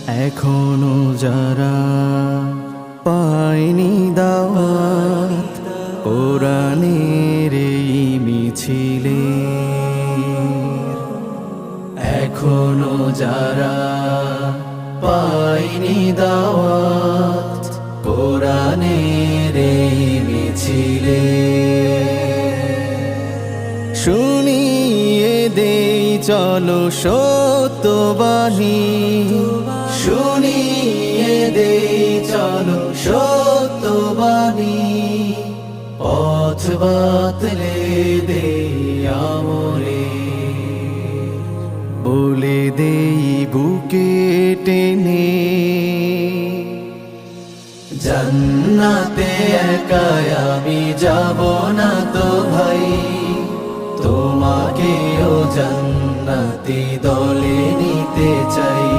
এখনো যারা পায়নি দাওয়াত কোরআনের এই মিছিলে, এখনো যারা পায়নি দাওয়াত কোরআনের এই মিছিলে, শুনিয়ে দেই চলো সত্যবাণী, শুনিয়ে দেই চলো সত্যবাণী, পথ বাতলে দেই আমরে, বলে দেই বুকে টেনে জান্নাতে একাই আমি যাব না তো ভাই, তোমাকেও জান্নাতি দলে নিতে চাই।